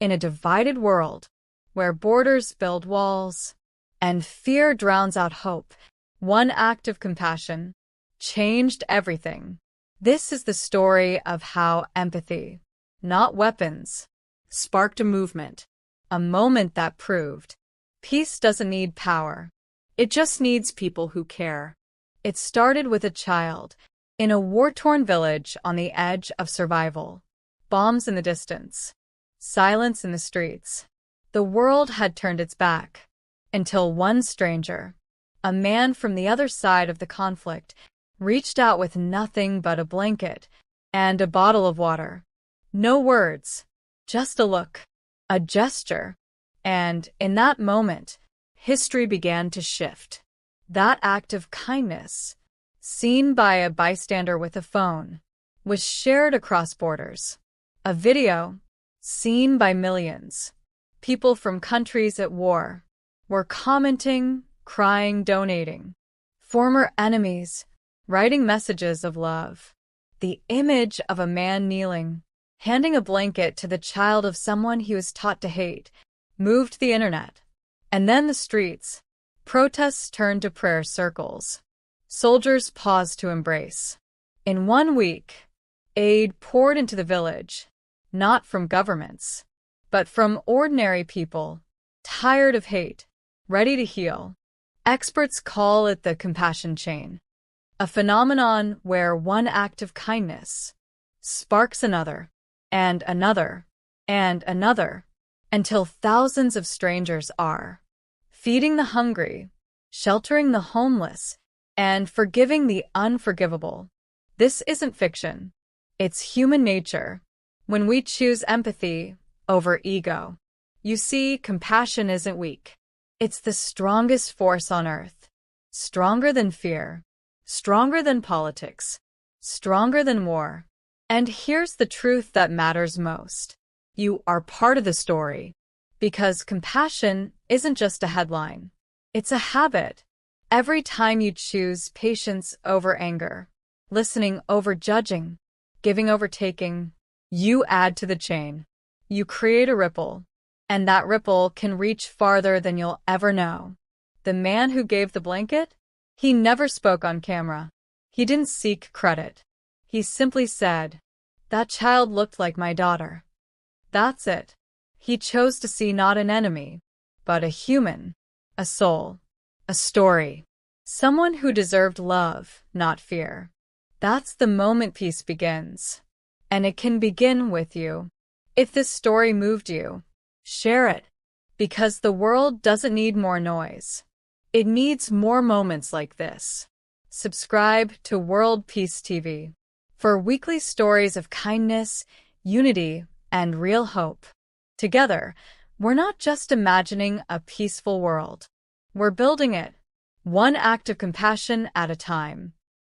In a divided world, where borders build walls, and fear drowns out hope, one act of compassion changed everything. This is the story of how empathy, not weapons, sparked a movement, a moment that proved peace doesn't need power. It just needs people who care. It started with a child in a war-torn village on the edge of survival. Bombs in the distance, silence in the streets. The world had turned its back until one stranger, a man from the other side of the conflict, reached out with nothing but a blanket and a bottle of water. No words, just a look, a gesture, and in that moment, history began to shift. That act of kindness, seen by a bystander with a phone, was shared across borders. A video, seen by millions. People from countries at war were commenting, crying, donating. Former enemies writing messages of love. The image of a man kneeling, handing a blanket to the child of someone he was taught to hate, moved the internet. And then the streets. Protests turned to prayer circles. Soldiers paused to embrace. In 1 week, aid poured into the village, not from governments, but from ordinary people, tired of hate, ready to heal. Experts call it the compassion chain, a phenomenon where one act of kindness sparks another, and another, and another, until thousands of strangers are feeding the hungry, sheltering the homeless, and forgiving the unforgivable. This isn't fiction. It's human nature. When we choose empathy over ego, you see, compassion isn't weak. It's the strongest force on earth. Stronger than fear. Stronger than politics. Stronger than war. And here's the truth that matters most. You are part of the story. Because compassion isn't just a headline. It's a habit. Every time you choose patience over anger, listening over judging, giving over taking, you add to the chain. You create a ripple. And that ripple can reach farther than you'll ever know. The man who gave the blanket? He never spoke on camera. He didn't seek credit. He simply said, "That child looked like my daughter." That's it. He chose to see not an enemy, but a human, a soul, a story. Someone who deserved love, not fear. That's the moment peace begins. And it can begin with you. If this story moved you, share it. Because the world doesn't need more noise. It needs more moments like this. Subscribe to World Peace TV for weekly stories of kindness, unity, and real hope. Together, we're not just imagining a peaceful world. We're building it, one act of compassion at a time.